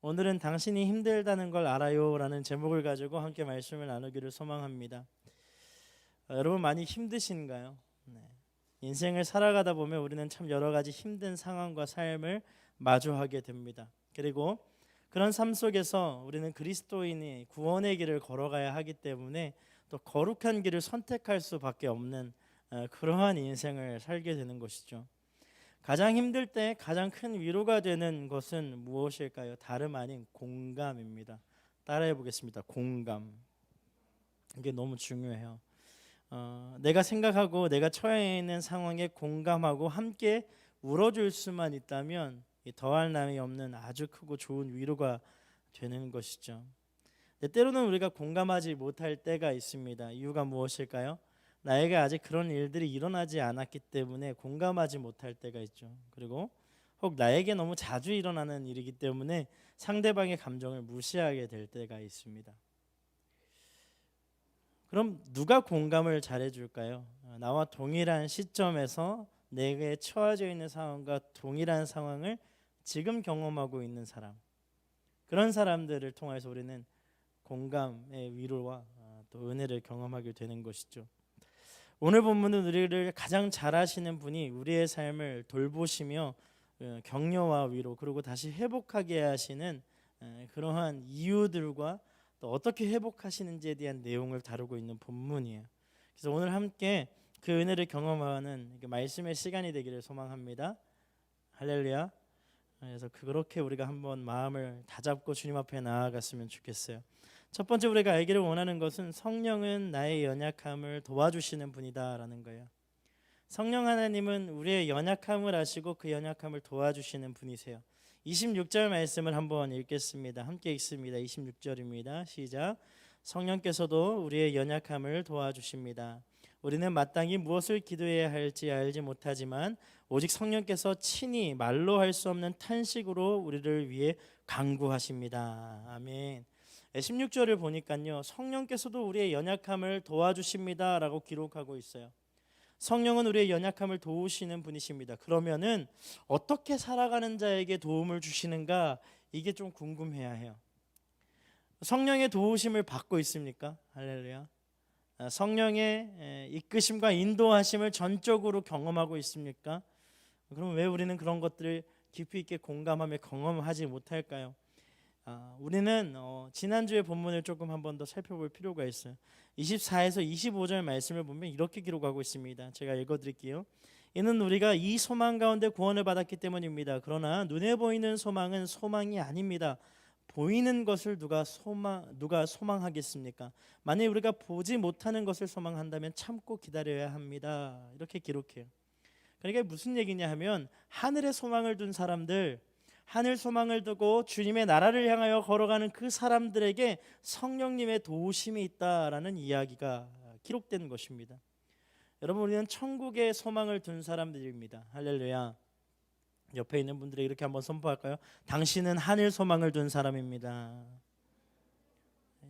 오늘은 당신이 힘들다는 걸 알아요 라는 제목을 가지고 함께 말씀을 나누기를 소망합니다. 여러분 많이 힘드신가요? 네. 인생을 살아가다 보면 우리는 참 여러 가지 힘든 상황과 삶을 마주하게 됩니다. 그리고 그런 삶 속에서 우리는 그리스도인이 구원의 길을 걸어가야 하기 때문에 또 거룩한 길을 선택할 수밖에 없는 그러한 인생을 살게 되는 것이죠. 가장 힘들 때 가장 큰 위로가 되는 것은 무엇일까요? 다름 아닌 공감입니다. 따라해 보겠습니다. 공감. 이게 너무 중요해요. 내가 생각하고 내가 처해 있는 상황에 공감하고 함께 울어줄 수만 있다면 더할 나위 없는 아주 크고 좋은 위로가 되는 것이죠. 때로는 우리가 공감하지 못할 때가 있습니다. 이유가 무엇일까요? 나에게 아직 그런 일들이 일어나지 않았기 때문에 공감하지 못할 때가 있죠. 그리고 혹 나에게 너무 자주 일어나는 일이기 때문에 상대방의 감정을 무시하게 될 때가 있습니다. 그럼 누가 공감을 잘해줄까요? 나와 동일한 시점에서 내게 처해져 있는 상황과 동일한 상황을 지금 경험하고 있는 사람, 그런 사람들을 통해서 우리는 공감의 위로와 또 은혜를 경험하게 되는 것이죠. 오늘 본문은 우리를 가장 잘 아시는 분이 우리의 삶을 돌보시며 격려와 위로 그리고 다시 회복하게 하시는 그러한 이유들과 또 어떻게 회복하시는지에 대한 내용을 다루고 있는 본문이에요. 그래서 오늘 함께 그 은혜를 경험하는 말씀의 시간이 되기를 소망합니다. 할렐루야. 그래서 그렇게 우리가 한번 마음을 다잡고 주님 앞에 나아갔으면 좋겠어요. 첫 번째 우리가 알기를 원하는 것은 성령은 나의 연약함을 도와주시는 분이다라는 거예요. 성령 하나님은 우리의 연약함을 아시고 그 연약함을 도와주시는 분이세요. 26절 말씀을 한번 읽겠습니다. 함께 읽습니다. 26절입니다. 시작. 성령께서도 우리의 연약함을 도와주십니다. 우리는 마땅히 무엇을 기도해야 할지 알지 못하지만 오직 성령께서 친히 말로 할 수 없는 탄식으로 우리를 위해 간구하십니다. 아멘. 16절을 보니까요, 성령께서도 우리의 연약함을 도와주십니다 라고 기록하고 있어요. 성령은 우리의 연약함을 도우시는 분이십니다. 그러면은 어떻게 살아가는 자에게 도움을 주시는가, 이게 좀 궁금해야 해요. 성령의 도우심을 받고 있습니까? 할렐루야. 성령의 이끄심과 인도하심을 전적으로 경험하고 있습니까? 그럼 왜 우리는 그런 것들을 깊이 있게 공감하며 경험하지 못할까요? 우리는 지난주의 본문을 조금 한 번 더 살펴볼 필요가 있어요. 24에서 25절 말씀을 보면 이렇게 기록하고 있습니다. 제가 읽어드릴게요. 이는 우리가 이 소망 가운데 구원을 받았기 때문입니다. 그러나 눈에 보이는 소망은 소망이 아닙니다. 보이는 것을 누가 소망하겠습니까? 만약 우리가 보지 못하는 것을 소망한다면 참고 기다려야 합니다. 이렇게 기록해요. 그러니까 무슨 얘기냐 하면 하늘에 소망을 둔 사람들, 하늘 소망을 두고 주님의 나라를 향하여 걸어가는 그 사람들에게 성령님의 도우심이 있다라는 이야기가 기록된 것입니다. 여러분, 우리는 천국의 소망을 둔 사람들입니다. 할렐루야. 옆에 있는 분들에게 이렇게 한번 선포할까요? 당신은 하늘 소망을 둔 사람입니다.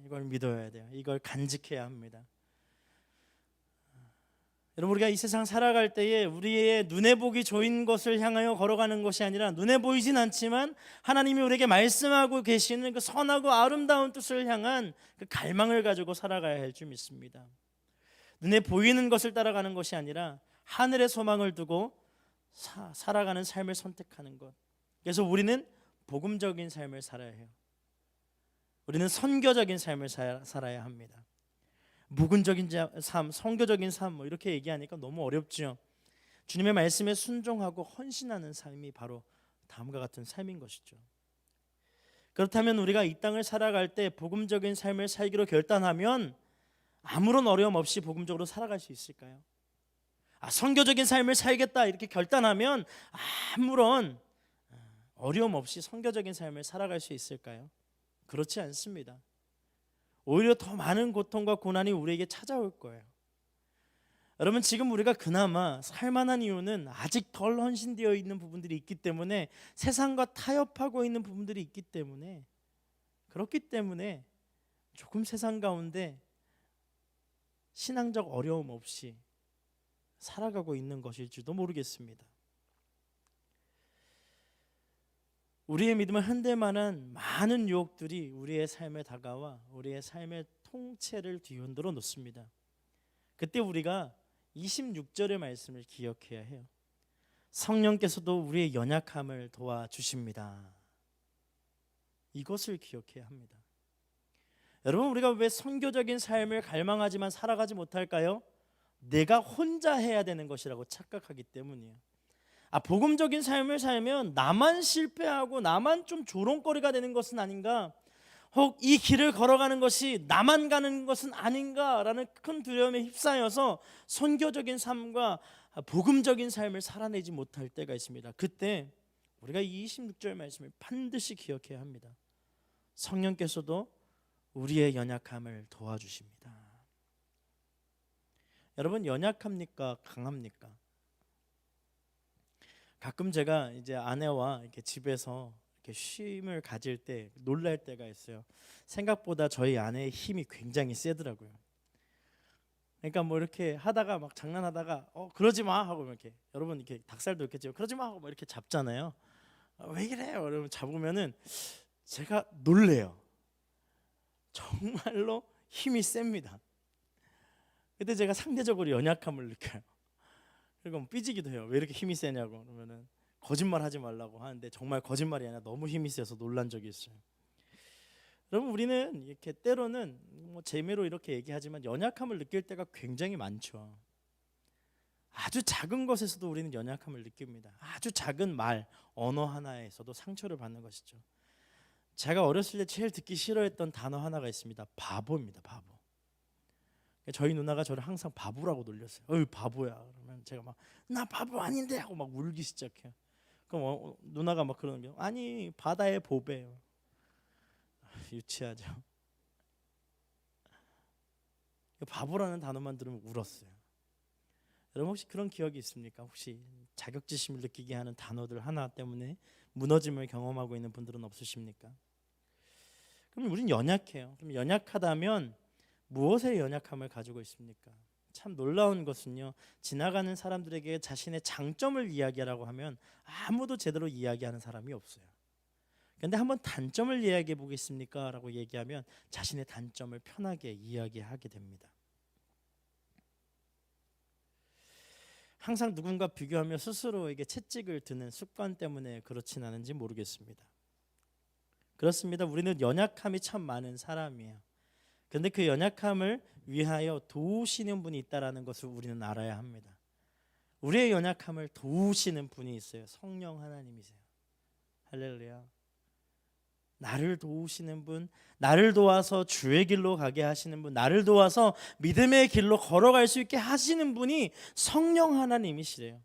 이걸 믿어야 돼요. 이걸 간직해야 합니다. 여러분, 우리가 이 세상 살아갈 때에 우리의 눈에 보기 좋은 것을 향하여 걸어가는 것이 아니라 눈에 보이진 않지만 하나님이 우리에게 말씀하고 계시는 그 선하고 아름다운 뜻을 향한 그 갈망을 가지고 살아가야 할 줄 믿습니다. 눈에 보이는 것을 따라가는 것이 아니라 하늘의 소망을 두고 살아가는 삶을 선택하는 것. 그래서 우리는 복음적인 삶을 살아야 해요. 우리는 선교적인 삶을 살아야 합니다. 묵은적인 삶, 성교적인 삶 이렇게 얘기하니까 너무 어렵죠. 주님의 말씀에 순종하고 헌신하는 삶이 바로 다음과 같은 삶인 것이죠. 그렇다면 우리가 이 땅을 살아갈 때 복음적인 삶을 살기로 결단하면 아무런 어려움 없이 복음적으로 살아갈 수 있을까요? 선교적인 삶을 살겠다 이렇게 결단하면 아무런 어려움 없이 선교적인 삶을 살아갈 수 있을까요? 그렇지 않습니다. 오히려 더 많은 고통과 고난이 우리에게 찾아올 거예요. 여러분, 지금 우리가 그나마 살만한 이유는 아직 덜 헌신되어 있는 부분들이 있기 때문에, 세상과 타협하고 있는 부분들이 있기 때문에, 그렇기 때문에 조금 세상 가운데 신앙적 어려움 없이 살아가고 있는 것일지도 모르겠습니다. 우리의 믿음을 흔들 만한 많은 유혹들이 우리의 삶에 다가와 우리의 삶의 통째를 뒤흔들어 놓습니다. 그때 우리가 26절의 말씀을 기억해야 해요. 성령께서도 우리의 연약함을 도와주십니다. 이것을 기억해야 합니다. 여러분, 우리가 왜 선교적인 삶을 갈망하지만 살아가지 못할까요? 내가 혼자 해야 되는 것이라고 착각하기 때문이에요. 복음적인 삶을 살면 나만 실패하고 나만 좀 조롱거리가 되는 것은 아닌가, 혹 이 길을 걸어가는 것이 나만 가는 것은 아닌가라는 큰 두려움에 휩싸여서 선교적인 삶과 복음적인 삶을 살아내지 못할 때가 있습니다. 그때 우리가 이 26절 말씀을 반드시 기억해야 합니다. 성령께서도 우리의 연약함을 도와주십니다. 여러분, 연약합니까? 강합니까? 가끔 제가 이제 아내와 이렇게 집에서 이렇게 쉼을 가질 때 놀랄 때가 있어요. 생각보다 저희 아내의 힘이 굉장히 세더라고요. 그러니까 뭐 이렇게 하다가 막 장난하다가 그러지 마 하고 이렇게, 여러분 이렇게 닭살도 있겠죠. 그러지 마 하고 막 이렇게 잡잖아요. 왜 그래요? 여러분, 잡으면은 제가 놀래요. 정말로 힘이 셉니다. 그때 제가 상대적으로 연약함을 느껴요. 그리고 삐지기도 해요. 왜 이렇게 힘이 세냐고. 그러면은 거짓말하지 말라고 하는데 정말 거짓말이 아니라 너무 힘이 세서 놀란 적이 있어요. 여러분, 우리는 이렇게 때로는 뭐 재미로 이렇게 얘기하지만 연약함을 느낄 때가 굉장히 많죠. 아주 작은 것에서도 우리는 연약함을 느낍니다. 아주 작은 말, 언어 하나에서도 상처를 받는 것이죠. 제가 어렸을 때 제일 듣기 싫어했던 단어 하나가 있습니다. 바보입니다. 바보. 저희 누나가 저를 항상 바보라고 놀렸어요. 어이, 바보야. 그러면 제가 막 나 바보 아닌데 하고 막 울기 시작해요. 그럼 누나가 막 그러는 게, 아니 바다의 보배요. 유치하죠. 바보라는 단어만 들으면 울었어요. 여러분, 혹시 그런 기억이 있습니까? 혹시 자격지심을 느끼게 하는 단어들 하나 때문에 무너짐을 경험하고 있는 분들은 없으십니까? 그럼 우린 연약해요. 그럼 연약하다면 무엇에 연약함을 가지고 있습니까? 참 놀라운 것은요, 지나가는 사람들에게 자신의 장점을 이야기하라고 하면 아무도 제대로 이야기하는 사람이 없어요. 근데 한번 단점을 이야기해 보겠습니까? 라고 얘기하면 자신의 단점을 편하게 이야기하게 됩니다. 항상 누군가 비교하며 스스로에게 채찍을 드는 습관 때문에 그렇진 않은지 모르겠습니다. 그렇습니다. 우리는 연약함이 참 많은 사람이에요. 그런데 그 연약함을 위하여 도우시는 분이 있다는 것을 우리는 알아야 합니다. 우리의 연약함을 도우시는 분이 있어요. 성령 하나님이세요. 할렐루야. 나를 도우시는 분, 나를 도와서 주의 길로 가게 하시는 분, 나를 도와서 믿음의 길로 걸어갈 수 있게 하시는 분이 성령 하나님이시래요.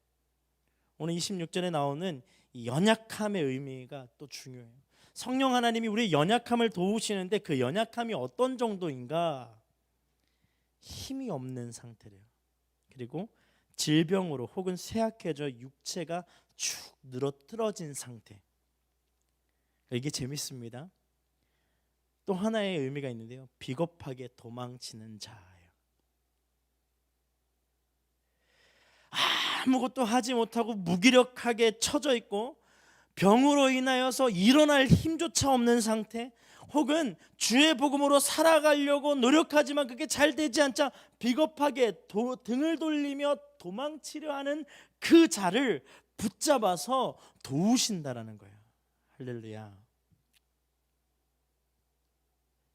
오늘 26절에 나오는 이 연약함의 의미가 또 중요해요. 성령 하나님이 우리의 연약함을 도우시는데 그 연약함이 어떤 정도인가? 힘이 없는 상태래요. 그리고 질병으로 혹은 쇠약해져 육체가 축 늘어뜨러진 상태. 이게 재밌습니다. 또 하나의 의미가 있는데요, 비겁하게 도망치는 자예요. 아무것도 하지 못하고 무기력하게 처져 있고 병으로 인하여서 일어날 힘조차 없는 상태, 혹은 주의 복음으로 살아가려고 노력하지만 그게 잘 되지 않자 비겁하게 등을 돌리며 도망치려 하는 그 자를 붙잡아서 도우신다라는 거예요. 할렐루야.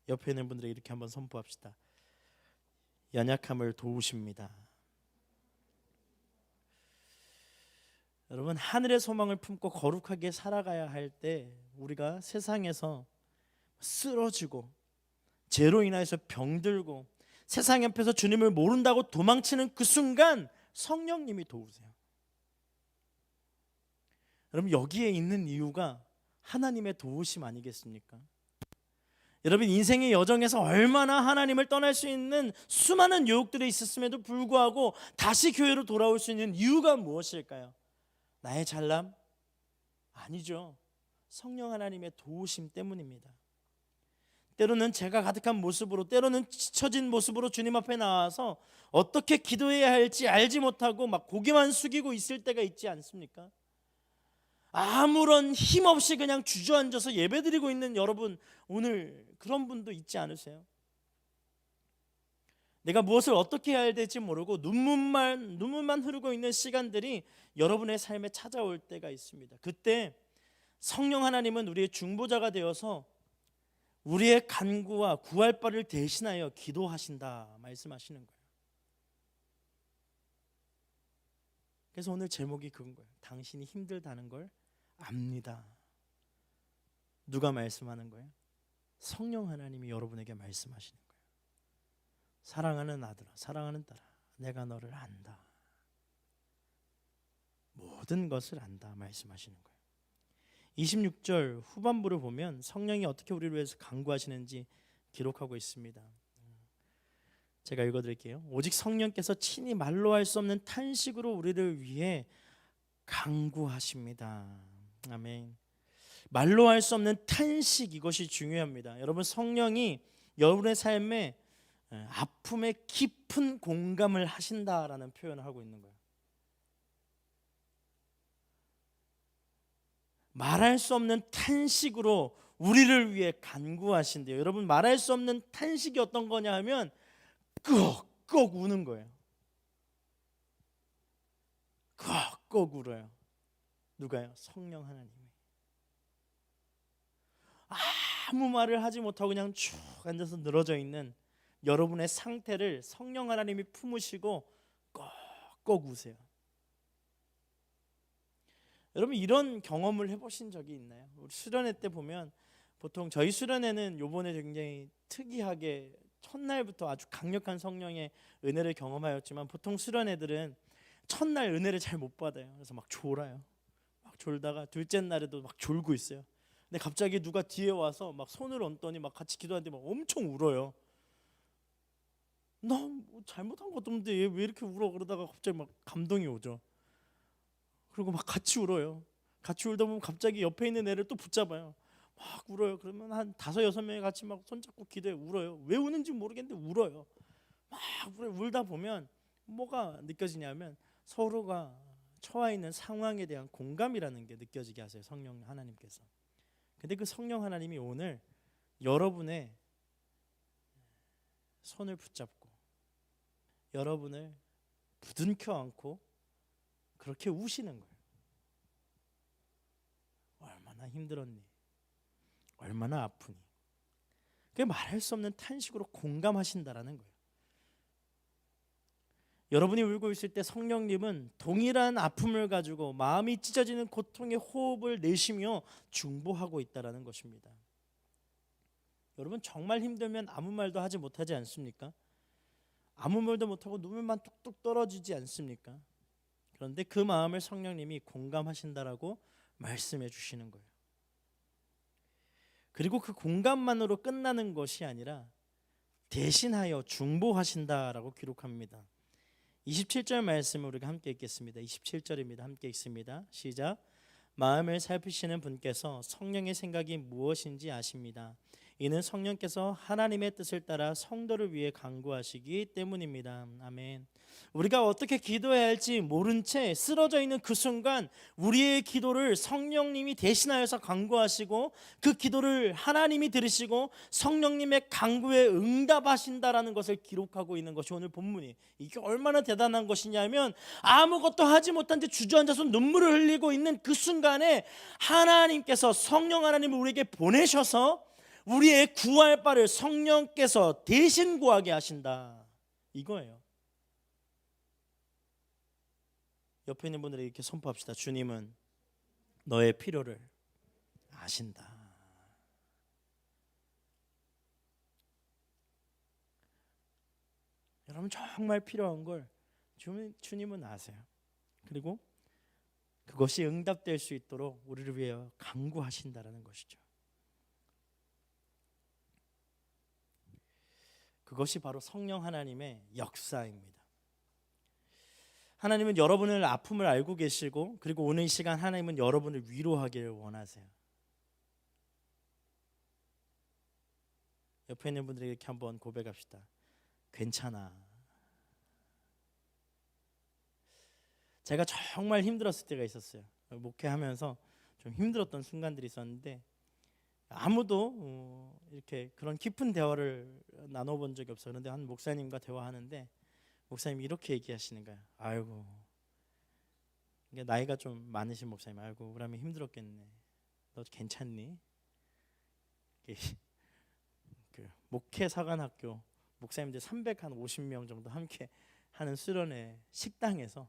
옆에 있는 분들에게 이렇게 한번 선포합시다. 연약함을 도우십니다. 여러분, 하늘의 소망을 품고 거룩하게 살아가야 할 때 우리가 세상에서 쓰러지고 죄로 인하여서 병들고 세상 옆에서 주님을 모른다고 도망치는 그 순간 성령님이 도우세요. 여러분, 여기에 있는 이유가 하나님의 도우심 아니겠습니까? 여러분, 인생의 여정에서 얼마나 하나님을 떠날 수 있는 수많은 유혹들이 있었음에도 불구하고 다시 교회로 돌아올 수 있는 이유가 무엇일까요? 나의 잘남? 아니죠. 성령 하나님의 도우심 때문입니다. 때로는 죄가 가득한 모습으로, 때로는 지쳐진 모습으로 주님 앞에 나와서 어떻게 기도해야 할지 알지 못하고 막 고개만 숙이고 있을 때가 있지 않습니까? 아무런 힘 없이 그냥 주저앉아서 예배드리고 있는 여러분, 오늘 그런 분도 있지 않으세요? 내가 무엇을 어떻게 해야 될지 모르고 눈물만 흐르고 있는 시간들이 여러분의 삶에 찾아올 때가 있습니다. 그때 성령 하나님은 우리의 중보자가 되어서 우리의 간구와 구할 바를 대신하여 기도하신다 말씀하시는 거예요. 그래서 오늘 제목이 그건 거예요. 당신이 힘들다는 걸 압니다. 누가 말씀하는 거예요? 성령 하나님이 여러분에게 말씀하시는 거예요. 사랑하는 아들아, 사랑하는 딸아, 내가 너를 안다. 모든 것을 안다 말씀하시는 거예요. 26절 후반부를 보면 성령이 어떻게 우리를 위해서 간구하시는지 기록하고 있습니다. 제가 읽어드릴게요. 오직 성령께서 친히 말로 할 수 없는 탄식으로 우리를 위해 간구하십니다. 아멘. 말로 할 수 없는 탄식, 이것이 중요합니다. 여러분, 성령이 여러분의 삶에 아픔에 깊은 공감을 하신다라는 표현을 하고 있는 거예요. 말할 수 없는 탄식으로 우리를 위해 간구하신대요. 여러분, 말할 수 없는 탄식이 어떤 거냐 하면 꺽꺽 우는 거예요. 꺽꺽 울어요. 누가요? 성령 하나님이. 아무 말을 하지 못하고 그냥 쭉 앉아서 늘어져 있는 여러분의 상태를 성령 하나님이 품으시고 꺽꺽 우세요. 여러분, 이런 경험을 해보신 적이 있나요? 우리 수련회 때 보면 보통 저희 수련회는 요번에 굉장히 특이하게 첫날부터 아주 강력한 성령의 은혜를 경험하였지만, 보통 수련회들은 첫날 은혜를 잘 못 받아요. 그래서 막 졸아요. 막 졸다가 둘째 날에도 막 졸고 있어요. 근데 갑자기 누가 뒤에 와서 막 손을 얹더니 막 같이 기도하는데 막 엄청 울어요. 나 뭐 잘못한 것도 없는데 얘 왜 이렇게 울어? 그러다가 갑자기 막 감동이 오죠. 그리고 막 같이 울어요. 같이 울다 보면 갑자기 옆에 있는 애를 또 붙잡아요. 막 울어요. 그러면 한 5-6명이 같이 막 손잡고 기도해 울어요. 왜 우는지 모르겠는데 울어요. 막 울다 보면 뭐가 느껴지냐면 서로가 처해 있는 상황에 대한 공감이라는 게 느껴지게 하세요, 성령 하나님께서. 근데 그 성령 하나님이 오늘 여러분의 손을 붙잡고 여러분을 부둥켜 안고 그렇게 우시는 거예요. 얼마나 힘들었니? 얼마나 아프니? 그게 말할 수 없는 탄식으로 공감하신다라는 거예요. 여러분이 울고 있을 때 성령님은 동일한 아픔을 가지고 마음이 찢어지는 고통의 호흡을 내쉬며 중보하고 있다라는 것입니다. 여러분, 정말 힘들면 아무 말도 하지 못하지 않습니까? 아무 말도 못하고 눈물만 뚝뚝 떨어지지 않습니까? 그런데 그 마음을 성령님이 공감하신다라고 말씀해 주시는 거예요. 그리고 그 공감만으로 끝나는 것이 아니라 대신하여 중보하신다라고 기록합니다. 27절 말씀을 우리가 함께 읽겠습니다. 27절입니다. 함께 읽습니다. 시작. 마음을 살피시는 분께서 성령의 생각이 무엇인지 아십니다. 이는 성령께서 하나님의 뜻을 따라 성도를 위해 간구하시기 때문입니다. 아멘. 우리가 어떻게 기도해야 할지 모른 채 쓰러져 있는 그 순간 우리의 기도를 성령님이 대신하여서 간구하시고 그 기도를 하나님이 들으시고 성령님의 간구에 응답하신다라는 것을 기록하고 있는 것이 오늘 본문이에요. 이게 얼마나 대단한 것이냐면 아무것도 하지 못한 채 주저앉아서 눈물을 흘리고 있는 그 순간에 하나님께서 성령 하나님을 우리에게 보내셔서 우리의 구할 바를 성령께서 대신 구하게 하신다, 이거예요. 옆에 있는 분들에게 이렇게 선포합시다. 주님은 너의 필요를 아신다. 여러분, 정말 필요한 걸 주님은 아세요. 그리고 그것이 응답될 수 있도록 우리를 위해 간구하신다라는 것이죠. 그것이 바로 성령 하나님의 역사입니다. 하나님은 여러분의 아픔을 알고 계시고, 그리고 오늘 이 시간 하나님은 여러분을 위로하기를 원하세요. 옆에 있는 분들에게 이렇게 한번 고백합시다. 괜찮아. 제가 정말 힘들었을 때가 있었어요. 목회하면서 좀 힘들었던 순간들이 있었는데 아무도 이렇게 그런 깊은 대화를 나눠본 적이 없어요. 그런데 한 목사님과 대화하는데 목사님이 이렇게 얘기하시는 거예요. 아이고, 이게 나이가 좀 많으신 목사님, 아이고 우리 하면 힘들었겠네. 너 괜찮니? 그 목회 사관학교 목사님들 350명 정도 함께 하는 수련회 식당에서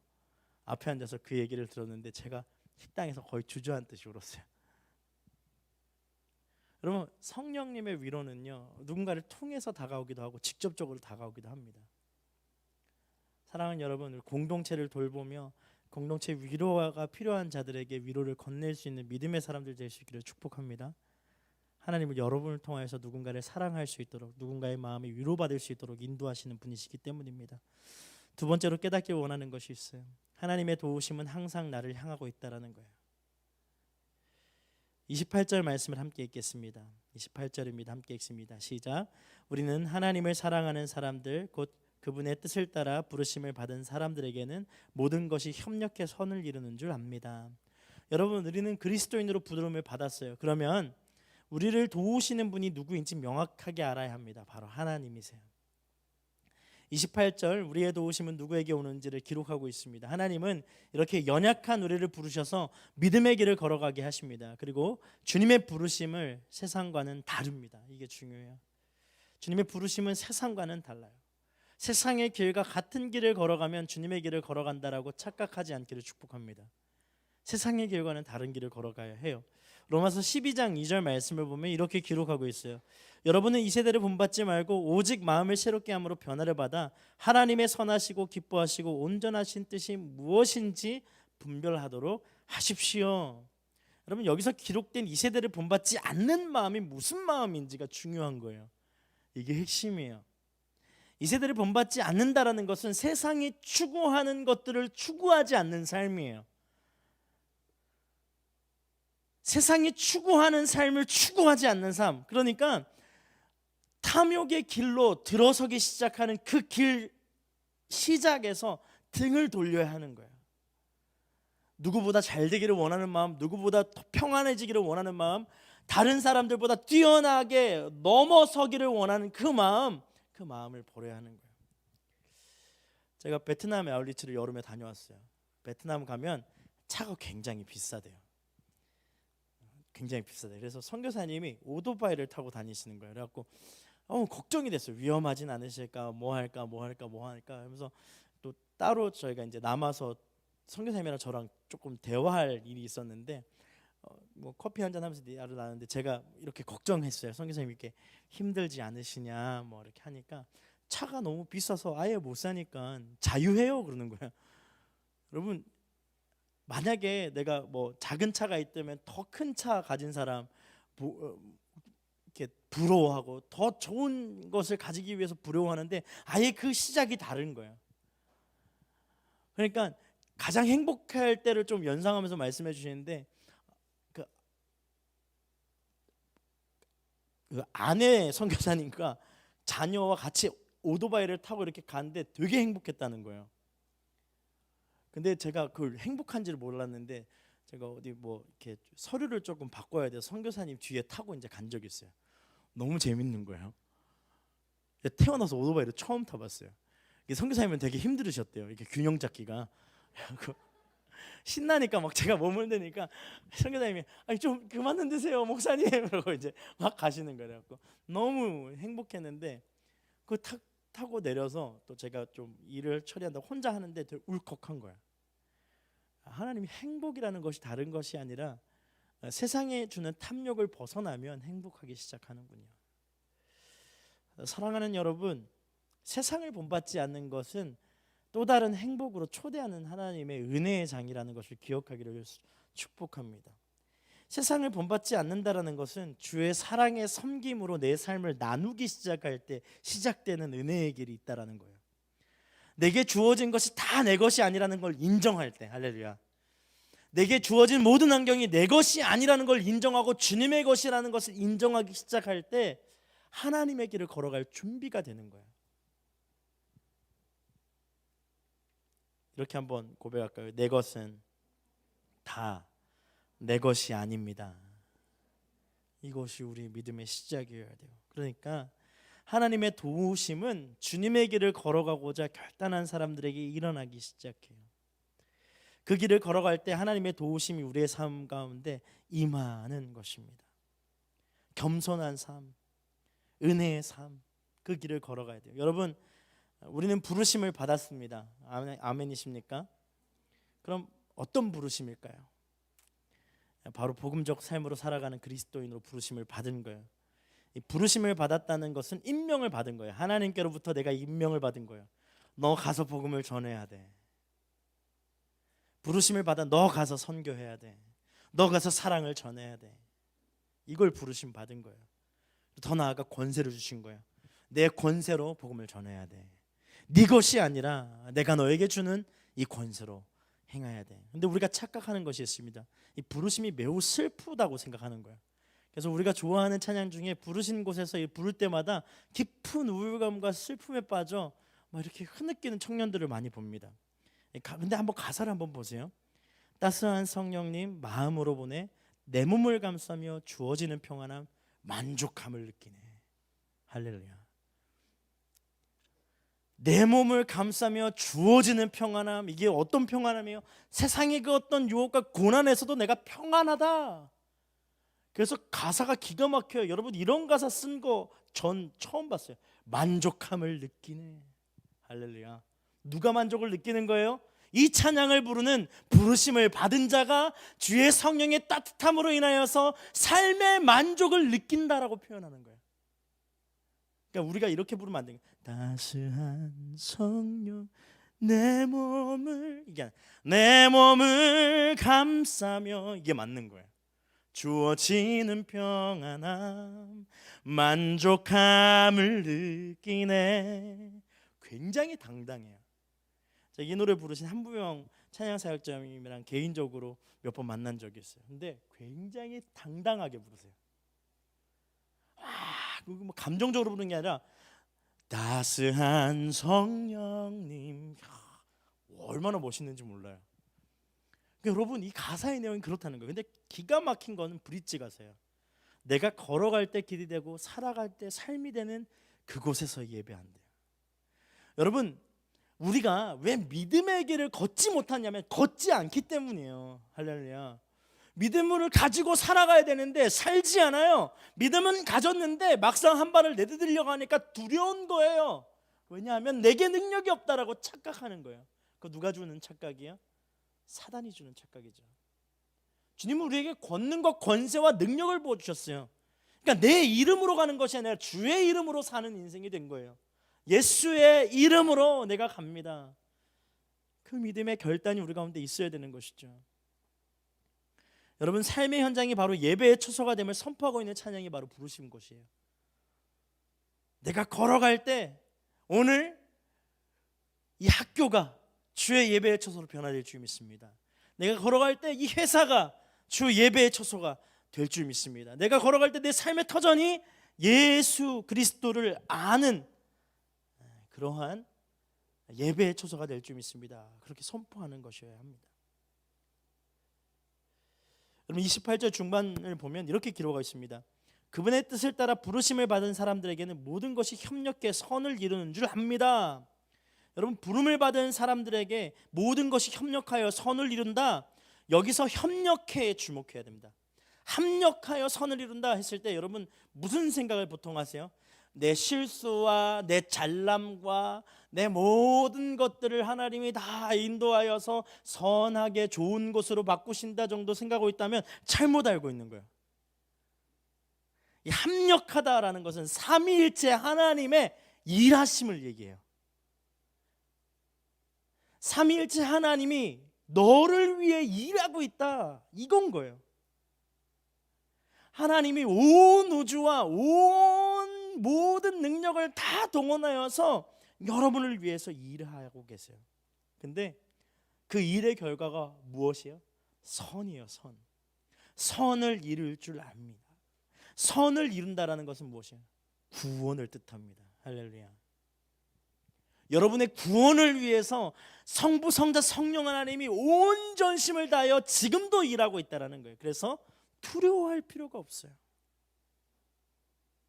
앞에 앉아서 그 얘기를 들었는데 제가 식당에서 거의 주저앉듯이 울었어요. 여러분, 성령님의 위로는요 누군가를 통해서 다가오기도 하고 직접적으로 다가오기도 합니다. 사랑하는 여러분, 공동체를 돌보며 공동체 위로가 필요한 자들에게 위로를 건넬 수 있는 믿음의 사람들 될 수 있기를 축복합니다. 하나님은 여러분을 통해서 누군가를 사랑할 수 있도록, 누군가의 마음이 위로받을 수 있도록 인도하시는 분이시기 때문입니다. 두 번째로 깨닫기 원하는 것이 있어요. 하나님의 도우심은 항상 나를 향하고 있다라는 거예요. 28절 말씀을 함께 읽겠습니다. 28절입니다. 함께 읽습니다. 시작. 우리는 하나님을 사랑하는 사람들, 곧 그분의 뜻을 따라 부르심을 받은 사람들에게는 모든 것이 협력해 선을 이루는 줄 압니다. 여러분, 우리는 그리스도인으로 부름을 받았어요. 그러면 우리를 도우시는 분이 누구인지 명확하게 알아야 합니다. 바로 하나님이세요. 28절, 우리의 도우심은 누구에게 오는지를 기록하고 있습니다. 하나님은 이렇게 연약한 우리를 부르셔서 믿음의 길을 걸어가게 하십니다. 그리고 주님의 부르심을 세상과는 다릅니다. 이게 중요해요. 주님의 부르심은 세상과는 달라요. 세상의 길과 같은 길을 걸어가면 주님의 길을 걸어간다라고 착각하지 않기를 축복합니다. 세상의 길과는 다른 길을 걸어가야 해요. 로마서 12장 2절 말씀을 보면 이렇게 기록하고 있어요. 여러분은 이 세대를 본받지 말고 오직 마음을 새롭게 함으로 변화를 받아 하나님의 선하시고 기뻐하시고 온전하신 뜻이 무엇인지 분별하도록 하십시오. 여러분, 여기서 기록된 이 세대를 본받지 않는 마음이 무슨 마음인지가 중요한 거예요. 이게 핵심이에요. 이 세대를 본받지 않는다라는 것은 세상이 추구하는 것들을 추구하지 않는 삶이에요. 세상이 추구하는 삶을 추구하지 않는 삶. 그러니까 탐욕의 길로 들어서기 시작하는 그 길 시작에서 등을 돌려야 하는 거예요. 누구보다 잘 되기를 원하는 마음, 누구보다 더 평안해지기를 원하는 마음, 다른 사람들보다 뛰어나게 넘어서기를 원하는 그 마음을 버려야 하는 거예요. 제가 베트남에 아울리치를 여름에 다녀왔어요. 베트남 가면 차가 굉장히 비싸대요. 굉장히 비싸대요. 그래서 선교사님이 오토바이를 타고 다니시는 거예요. 그래갖고 걱정이 됐어요. 위험하진 않으실까, 뭐 할까 하면서 또 따로 저희가 이제 남아서 선교사님이랑 저랑 조금 대화할 일이 있었는데 뭐 커피 한잔 하면서 대화를 나누는데 제가 이렇게 걱정했어요. 선교사님이 이렇게 힘들지 않으시냐 뭐 이렇게 하니까 차가 너무 비싸서 아예 못 사니까 자유해요 그러는 거예요. 여러분, 만약에 내가 뭐 작은 차가 있다면 더 큰 차 가진 사람 이렇게 부러워하고 더 좋은 것을 가지기 위해서 부러워하는데 아예 그 시작이 다른 거예요. 그러니까 가장 행복할 때를 좀 연상하면서 말씀해 주시는데 그 아내 선교사님과 자녀와 같이 오토바이를 타고 이렇게 가는데 되게 행복했다는 거예요. 근데 제가 그걸 행복한지를 몰랐는데 제가 어디 뭐 이렇게 서류를 조금 바꿔야 돼서 선교사님 뒤에 타고 이제 간 적이 있어요. 너무 재밌는 거예요. 태어나서 오토바이를 처음 타봤어요. 선교사님은 되게 힘들으셨대요. 이렇게 균형 잡기가. 신나니까 막 제가 몸을 대니까 선교사님이 좀 그만 흔드세요 목사님 그러고 이제 막 가시는 거예요. 너무 행복했는데 그 타고 내려서 또 제가 좀 일을 처리한다고 혼자 하는데 되게 울컥한 거야. 하나님이 행복이라는 것이 다른 것이 아니라 세상에 주는 탐욕을 벗어나면 행복하기 시작하는군요. 사랑하는 여러분, 세상을 본받지 않는 것은 또 다른 행복으로 초대하는 하나님의 은혜의 장이라는 것을 기억하기를 축복합니다. 세상을 본받지 않는다라는 것은 주의 사랑의 섬김으로 내 삶을 나누기 시작할 때 시작되는 은혜의 길이 있다라는 거예요. 내게 주어진 것이 다 내 것이 아니라는 걸 인정할 때, 할렐루야. 내게 주어진 모든 환경이 내 것이 아니라는 걸 인정하고 주님의 것이라는 것을 인정하기 시작할 때 하나님의 길을 걸어갈 준비가 되는 거예요. 이렇게 한번 고백할까요? 내 것은 다 내 것이 아닙니다. 이것이 우리 믿음의 시작이어야 돼요. 그러니까 하나님의 도우심은 주님의 길을 걸어가고자 결단한 사람들에게 일어나기 시작해요. 그 길을 걸어갈 때 하나님의 도우심이 우리의 삶 가운데 임하는 것입니다. 겸손한 삶, 은혜의 삶, 그 길을 걸어가야 돼요. 여러분, 우리는 부르심을 받았습니다. 아멘이십니까? 그럼 어떤 부르심일까요? 바로 복음적 삶으로 살아가는 그리스도인으로 부르심을 받은 거예요. 이 부르심을 받았다는 것은 임명을 받은 거예요. 하나님께로부터 내가 임명을 받은 거예요. 너 가서 복음을 전해야 돼. 부르심을 받아 너 가서 선교해야 돼. 너 가서 사랑을 전해야 돼. 이걸 부르심 받은 거예요. 더 나아가 권세를 주신 거예요. 내 권세로 복음을 전해야 돼. 네 것이 아니라 내가 너에게 주는 이 권세로 행해야 돼. 근데 우리가 착각하는 것이 있습니다. 이 부르심이 매우 슬프다고 생각하는 거예요. 그래서 우리가 좋아하는 찬양 중에 부르신 곳에서 부를 때마다 깊은 우울감과 슬픔에 빠져 막 이렇게 흐느끼는 청년들을 많이 봅니다. 근데 한번 가사를 한번 보세요. 따스한 성령님 마음으로 보내 내 몸을 감싸며 주어지는 평안함 만족함을 느끼네. 할렐루야. 내 몸을 감싸며 주어지는 평안함, 이게 어떤 평안함이에요? 세상의 그 어떤 유혹과 고난에서도 내가 평안하다. 그래서 가사가 기가 막혀요. 여러분 이런 가사 쓴 거 전 처음 봤어요. 만족함을 느끼네. 할렐루야. 누가 만족을 느끼는 거예요? 이 찬양을 부르는 부르심을 받은 자가 주의 성령의 따뜻함으로 인하여서 삶의 만족을 느낀다라고 표현하는 거예요. 그러니까 우리가 이렇게 부르면 안 돼요. 따스한 성령 내 몸을, 이게 내 몸을 감싸며, 이게 맞는 거예요. 주어지는 평안함 만족함을 느끼네. 굉장히 당당해요. 제가 이 노래 부르신 한부영 찬양사역자님이랑 개인적으로 몇 번 만난 적이 있어요. 근데 굉장히 당당하게 부르세요. 뭐 감정적으로 부르는 게 아니라 따스한 성령님, 얼마나 멋있는지 몰라요. 그러니까 여러분 이 가사의 내용이 그렇다는 거예요. 근데 기가 막힌 거는 브릿지 가사예요. 내가 걸어갈 때 길이 되고 살아갈 때 삶이 되는 그곳에서 예배한대요. 여러분 우리가 왜 믿음의 길을 걷지 못하냐면 걷지 않기 때문이에요. 할렐루야. 믿음을 가지고 살아가야 되는데 살지 않아요. 믿음은 가졌는데 막상 한 발을 내디디려고 하니까 두려운 거예요. 왜냐하면 내게 능력이 없다라고 착각하는 거예요. 그거 누가 주는 착각이에요? 사단이 주는 착각이죠. 주님은 우리에게 권능과 권세와 능력을 부어주셨어요. 그러니까 내 이름으로 가는 것이 아니라 주의 이름으로 사는 인생이 된 거예요. 예수의 이름으로 내가 갑니다. 그 믿음의 결단이 우리 가운데 있어야 되는 것이죠. 여러분 삶의 현장이 바로 예배의 처소가 됨을 선포하고 있는 찬양이 바로 부르심 것이에요. 내가 걸어갈 때 오늘 이 학교가 주의 예배의 처소로 변화될 줄 믿습니다. 내가 걸어갈 때 이 회사가 주 예배의 처소가 될 줄 믿습니다. 내가 걸어갈 때 내 삶의 터전이 예수 그리스도를 아는 그러한 예배의 처소가 될 줄 믿습니다. 그렇게 선포하는 것이어야 합니다. 여러분 28절 중반을 보면 이렇게 기록하고 있습니다. 그분의 뜻을 따라 부르심을 받은 사람들에게는 모든 것이 협력해 선을 이루는 줄 압니다. 여러분 부름을 받은 사람들에게 모든 것이 협력하여 선을 이룬다. 여기서 협력해에 주목해야 됩니다. 합력하여 선을 이룬다 했을 때 여러분 무슨 생각을 보통 하세요? 내 실수와 내 잘남과 내 모든 것들을 하나님이 다 인도하여서 선하게 좋은 곳으로 바꾸신다 정도 생각하고 있다면 잘못 알고 있는 거예요. 이 합력하다라는 것은 삼위일체 하나님의 일하심을 얘기해요. 삼위일체 하나님이 너를 위해 일하고 있다, 이건 거예요. 하나님이 온 우주와 온 모든 능력을 다 동원하여서 여러분을 위해서 일하고 계세요. 근데 그 일의 결과가 무엇이에요? 선이에요. 선. 선을 이룰 줄 압니다. 선을 이룬다라는 것은 무엇이에요? 구원을 뜻합니다. 할렐루야. 여러분의 구원을 위해서 성부, 성자, 성령 하나님이 온 전심을 다하여 지금도 일하고 있다는 거예요. 그래서 두려워할 필요가 없어요.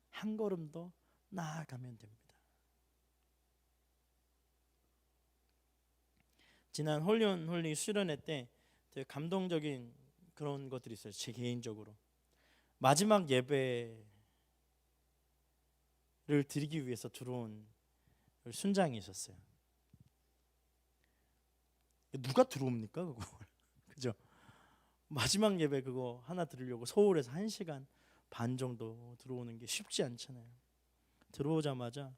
한 걸음 더 나아가면 됩니다. 지난 홀리온 홀리 수련회 때 되게 감동적인 그런 것들이 있어요. 제 개인적으로 마지막 예배를 드리기 위해서 들어온 순장이 있었어요. 누가 들어옵니까 그거? 그죠? 마지막 예배 그거 하나 드리려고 서울에서 1시간 반 정도 들어오는 게 쉽지 않잖아요. 들어오자마자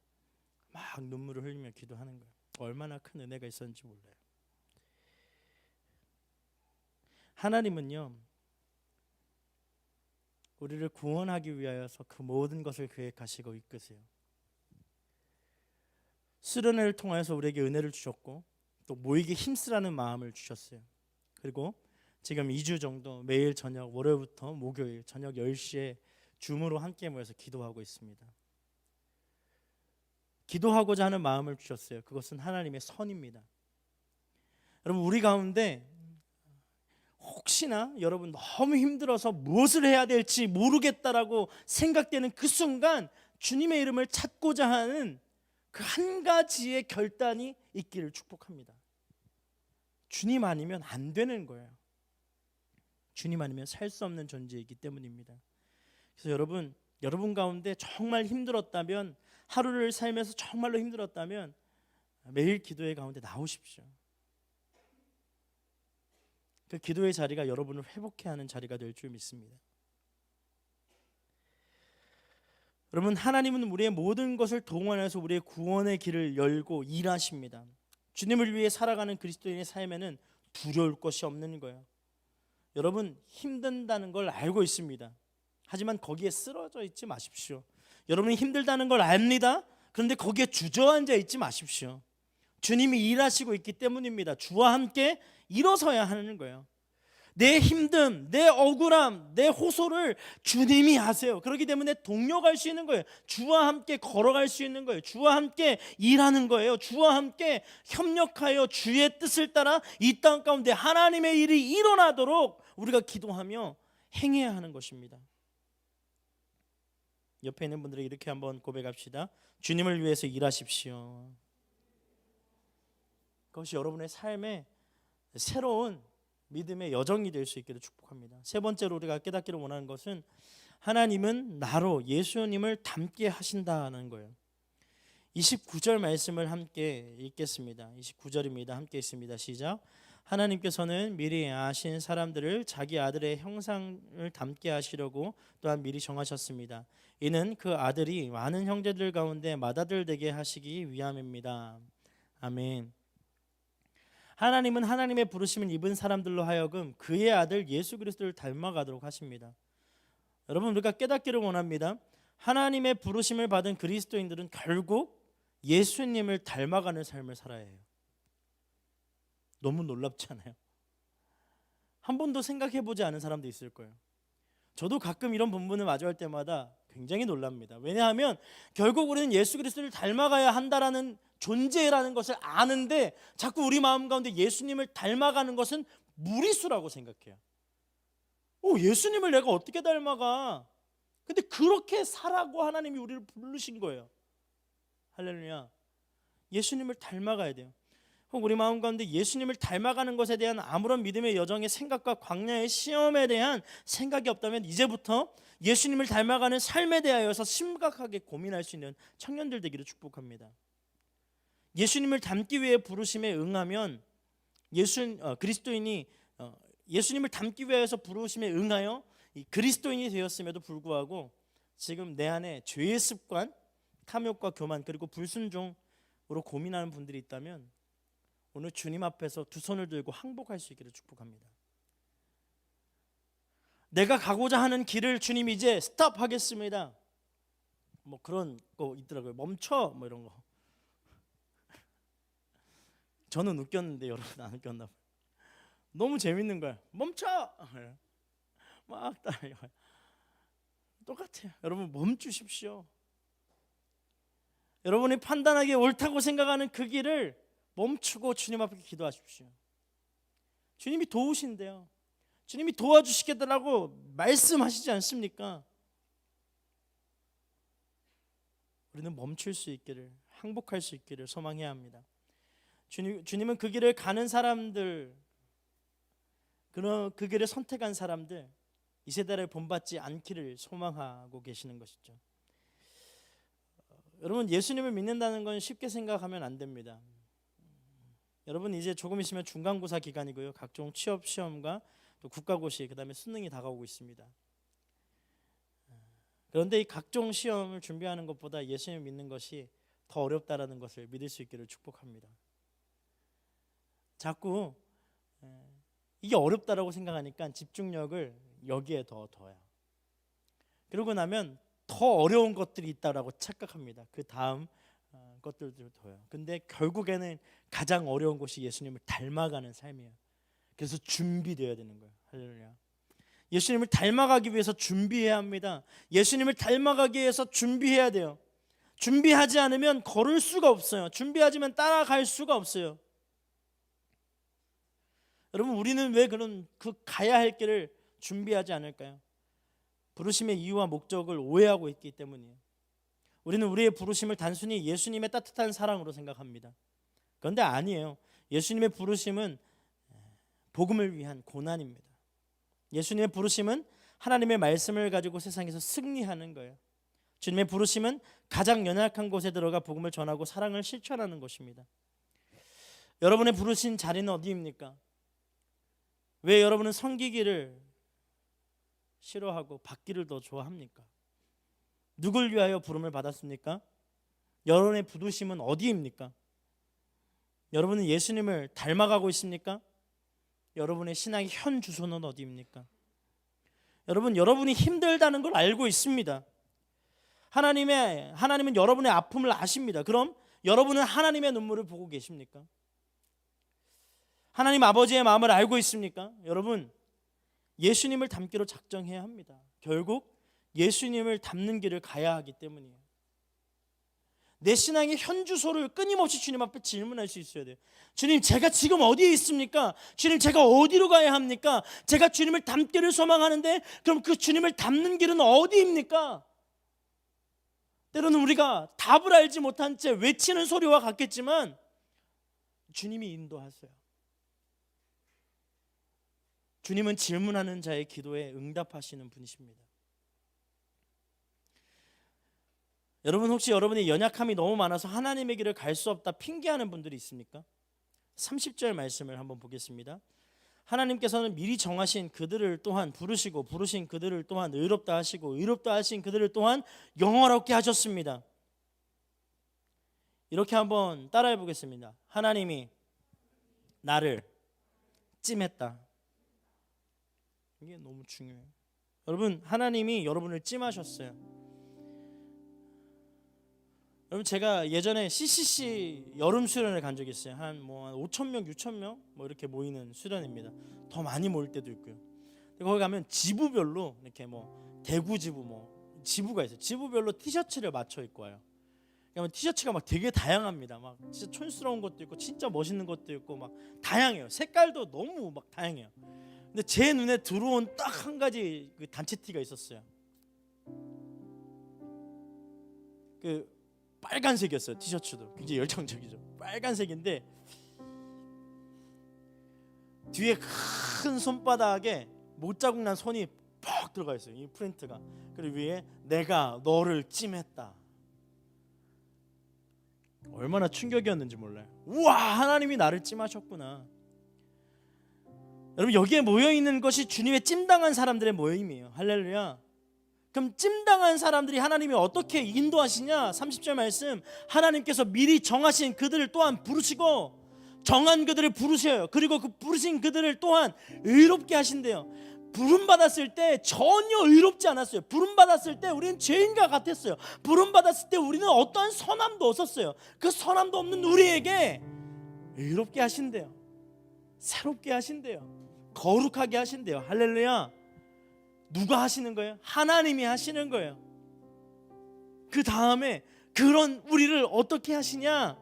막 눈물을 흘리며 기도하는 거예요. 얼마나 큰 은혜가 있었는지 몰라요. 하나님은요, 우리를 구원하기 위하여서 그 모든 것을 계획하시고 이끄세요. 수련회를 통해서 우리에게 은혜를 주셨고 또 모이기 힘쓰라는 마음을 주셨어요. 그리고 지금 2주 정도 매일 저녁 월요일부터 목요일 저녁 10시에 줌으로 함께 모여서 기도하고 있습니다. 기도하고자 하는 마음을 주셨어요. 그것은 하나님의 선입니다. 여러분, 우리 가운데 혹시나 여러분 너무 힘들어서 무엇을 해야 될지 모르겠다라고 생각되는 그 순간 주님의 이름을 찾고자 하는 그 한 가지의 결단이 있기를 축복합니다. 주님 아니면 안 되는 거예요. 주님 아니면 살 수 없는 존재이기 때문입니다. 그래서 여러분 가운데 정말 힘들었다면, 하루를 살면서 정말로 힘들었다면 매일 기도의 가운데 나오십시오. 그 기도의 자리가 여러분을 회복해 하는 자리가 될 줄 믿습니다. 여러분, 하나님은 우리의 모든 것을 동원해서 우리의 구원의 길을 열고 일하십니다. 주님을 위해 살아가는 그리스도인의 삶에는 두려울 것이 없는 거예요. 여러분, 힘든다는 걸 알고 있습니다. 하지만 거기에 쓰러져 있지 마십시오. 여러분이 힘들다는 걸 압니다. 그런데 거기에 주저앉아 있지 마십시오. 주님이 일하시고 있기 때문입니다. 주와 함께 일어서야 하는 거예요. 내 힘듦, 내 억울함, 내 호소를 주님이 하세요. 그렇기 때문에 동력할 수 있는 거예요. 주와 함께 걸어갈 수 있는 거예요. 주와 함께 일하는 거예요. 주와 함께 협력하여 주의 뜻을 따라 이 땅 가운데 하나님의 일이 일어나도록 우리가 기도하며 행해야 하는 것입니다. 옆에 있는 분들에게 이렇게 한번 고백합시다. 주님을 위해서 일하십시오. 그것이 여러분의 삶의 새로운 믿음의 여정이 될 수 있기를 축복합니다. 세 번째로 우리가 깨닫기를 원하는 것은 하나님은 나로 예수님을 닮게 하신다는 거예요. 29절 말씀을 함께 읽겠습니다. 29절입니다. 함께 읽습니다. 시작. 하나님께서는 미리 아신 사람들을 자기 아들의 형상을 닮게 하시려고 또한 미리 정하셨습니다. 이는 그 아들이 많은 형제들 가운데 맏아들 되게 하시기 위함입니다. 아멘. 하나님은 하나님의 부르심을 입은 사람들로 하여금 그의 아들 예수 그리스도를 닮아가도록 하십니다. 여러분, 우리가 깨닫기를 원합니다. 하나님의 부르심을 받은 그리스도인들은 결국 예수님을 닮아가는 삶을 살아야 해요. 너무 놀랍지 않아요? 한 번도 생각해보지 않은 사람도 있을 거예요. 저도 가끔 이런 본문을 마주할 때마다 굉장히 놀랍니다. 왜냐하면 결국 우리는 예수 그리스도를 닮아가야 한다라는 존재라는 것을 아는데 자꾸 우리 마음 가운데 예수님을 닮아가는 것은 무리수라고 생각해요. 예수님을 내가 어떻게 닮아가? 근데 그렇게 살라고 하나님이 우리를 부르신 거예요. 할렐루야. 예수님을 닮아가야 돼요. 우리 마음 가운데 예수님을 닮아가는 것에 대한 아무런 믿음의 여정의 생각과 광야의 시험에 대한 생각이 없다면 이제부터 예수님을 닮아가는 삶에 대하여서 심각하게 고민할 수 있는 청년들 되기를 축복합니다. 예수님을 닮기 위해 부르심에 응하면 그리스도인이 예수님을 닮기 위해서 부르심에 응하여 그리스도인이 되었음에도 불구하고 지금 내 안에 죄의 습관, 탐욕과 교만 그리고 불순종으로 고민하는 분들이 있다면 오늘 주님 앞에서 두 손을 들고 항복할 수 있기를 축복합니다. 내가 가고자 하는 길을 주님 이제 스탑하겠습니다. 뭐 그런 거 있더라고요. 멈춰 뭐 이런 거. 저는 웃겼는데 여러분 안 웃겼나 봐요. 너무 재밌는 거야. 멈춰! 막 똑같아요. 여러분 멈추십시오. 여러분이 판단하기에 옳다고 생각하는 그 길을 멈추고 주님 앞에 기도하십시오. 주님이 도우신대요. 주님이 도와주시겠다라고 말씀하시지 않습니까? 우리는 멈출 수 있기를, 항복할 수 있기를 소망해야 합니다. 주님은 그 길을 가는 사람들, 그 길을 선택한 사람들, 이 세대를 본받지 않기를 소망하고 계시는 것이죠. 여러분, 예수님을 믿는다는 건 쉽게 생각하면 안 됩니다. 여러분, 이제 조금 있으면 중간고사 기간이고요. 각종 취업 시험과 또 국가고시, 그 다음에 수능이 다가오고 있습니다. 그런데 이 각종 시험을 준비하는 것보다 예수님을 믿는 것이 더 어렵다라는 것을 믿을 수 있기를 축복합니다. 자꾸 이게 어렵다라고 생각하니까 집중력을 여기에 더 둬요. 그러고 나면 더 어려운 것들이 있다라고 착각합니다. 그 다음 것들도 둬요. 근데 결국에는 가장 어려운 것이 예수님을 닮아가는 삶이에요. 그래서 준비되어야 되는 거예요. 할렐루야. 예수님을 닮아가기 위해서 준비해야 합니다. 예수님을 닮아가기 위해서 준비해야 돼요. 준비하지 않으면 걸을 수가 없어요. 준비하지만 따라갈 수가 없어요. 여러분, 우리는 왜 그런 그 가야 할 길을 준비하지 않을까요? 부르심의 이유와 목적을 오해하고 있기 때문이에요. 우리는 우리의 부르심을 단순히 예수님의 따뜻한 사랑으로 생각합니다. 그런데 아니에요. 예수님의 부르심은 복음을 위한 고난입니다. 예수님의 부르심은 하나님의 말씀을 가지고 세상에서 승리하는 거예요. 주님의 부르심은 가장 연약한 곳에 들어가 복음을 전하고 사랑을 실천하는 것입니다. 여러분의 부르신 자리는 어디입니까? 왜 여러분은 섬기기를 싫어하고 받기를 더 좋아합니까? 누굴 위하여 부름을 받았습니까? 여러분의 부르심은 어디입니까? 여러분은 예수님을 닮아가고 있습니까? 여러분의 신앙의 현 주소는 어디입니까? 여러분이 힘들다는 걸 알고 있습니다. 하나님은 여러분의 아픔을 아십니다. 그럼 여러분은 하나님의 눈물을 보고 계십니까? 하나님 아버지의 마음을 알고 있습니까? 여러분, 예수님을 닮기로 작정해야 합니다. 결국 예수님을 닮는 길을 가야 하기 때문이에요. 내 신앙의 현 주소를 끊임없이 주님 앞에 질문할 수 있어야 돼요. 주님, 제가 지금 어디에 있습니까? 주님, 제가 어디로 가야 합니까? 제가 주님을 닮기를 소망하는데 그럼 그 주님을 닮는 길은 어디입니까? 때로는 우리가 답을 알지 못한 채 외치는 소리와 같겠지만 주님이 인도하세요. 주님은 질문하는 자의 기도에 응답하시는 분이십니다. 여러분, 혹시 여러분의 연약함이 너무 많아서 하나님의 길을 갈 수 없다 핑계하는 분들이 있습니까? 30절 말씀을 한번 보겠습니다. 하나님께서는 미리 정하신 그들을 또한 부르시고 부르신 그들을 또한 의롭다 하시고 의롭다 하신 그들을 또한 영화롭게 하셨습니다. 이렇게 한번 따라해 보겠습니다. 하나님이 나를 찜했다. 이게 너무 중요해요. 여러분, 하나님이 여러분을 찜하셨어요. 여러분, 제가 예전에 CCC 여름 수련을 간 적이 있어요. 한 5,000명, 6,000명 이렇게 모이는 수련입니다. 더 많이 모일 때도 있고요. 거기 가면 지부별로 이렇게 대구 지부 지부가 있어요. 지부별로 티셔츠를 맞춰 입고 와요. 그러면 티셔츠가 막 되게 다양합니다. 막 진짜 촌스러운 것도 있고 진짜 멋있는 것도 있고 막 다양해요. 색깔도 너무 막 다양해요. 근데 제 눈에 들어온 딱 한 가지 그 단체 티가 있었어요. 그 빨간색이었어요. 티셔츠도 굉장히 열정적이죠. 빨간색인데 뒤에 큰 손바닥에 못자국 난 손이 퍽 들어가 있어요. 이 프린트가. 그리고 위에 내가 너를 찜했다. 얼마나 충격이었는지 몰라요. 우와, 하나님이 나를 찜하셨구나. 여러분, 여기에 모여있는 것이 주님의 찜당한 사람들의 모임이에요. 할렐루야. 그럼 찜당한 사람들이 하나님이 어떻게 인도하시냐? 30절 말씀, 하나님께서 미리 정하신 그들을 또한 부르시고 정한 그들을 부르셔요. 그리고 그 부르신 그들을 또한 의롭게 하신대요. 부름받았을 때 전혀 의롭지 않았어요. 부름받았을 때 우리는 죄인과 같았어요. 부름받았을 때 우리는 어떠한 선함도 없었어요. 그 선함도 없는 우리에게 의롭게 하신대요. 새롭게 하신대요. 거룩하게 하신대요. 할렐루야. 누가 하시는 거예요? 하나님이 하시는 거예요. 그 다음에 그런 우리를 어떻게 하시냐?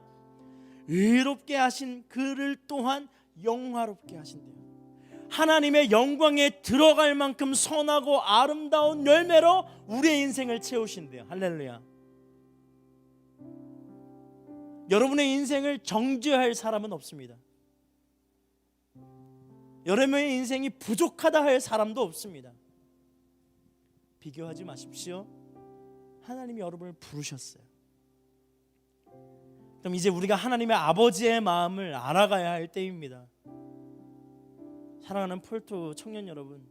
의롭게 하신 그를 또한 영화롭게 하신대요. 하나님의 영광에 들어갈 만큼 선하고 아름다운 열매로 우리의 인생을 채우신대요. 할렐루야. 여러분의 인생을 정죄할 사람은 없습니다. 여러분의 인생이 부족하다 할 사람도 없습니다. 비교하지 마십시오. 하나님이 여러분을 부르셨어요. 그럼 이제 우리가 하나님의 아버지의 마음을 알아가야 할 때입니다. 사랑하는 폴토 청년 여러분,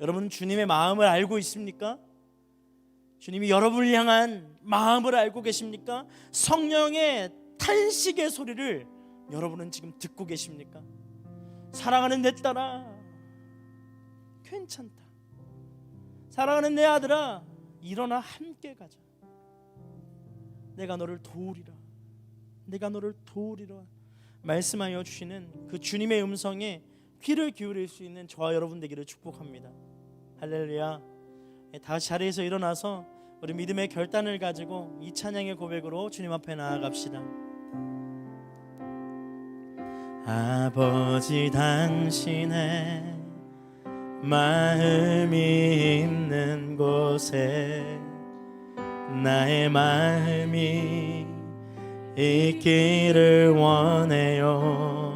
여러분 주님의 마음을 알고 있습니까? 주님이 여러분을 향한 마음을 알고 계십니까? 성령의 탄식의 소리를 여러분은 지금 듣고 계십니까? 사랑하는 내 딸아, 괜찮다. 사랑하는 내 아들아, 일어나 함께 가자. 내가 너를 도우리라. 내가 너를 도우리라 말씀하여 주시는 그 주님의 음성에 귀를 기울일 수 있는 저와 여러분 되기를 축복합니다. 할렐루야. 다시 자리에서 일어나서 우리 믿음의 결단을 가지고 이 찬양의 고백으로 주님 앞에 나아갑시다. 아버지, 당신의 마음이 있는 곳에 나의 마음이 있기를 원해요.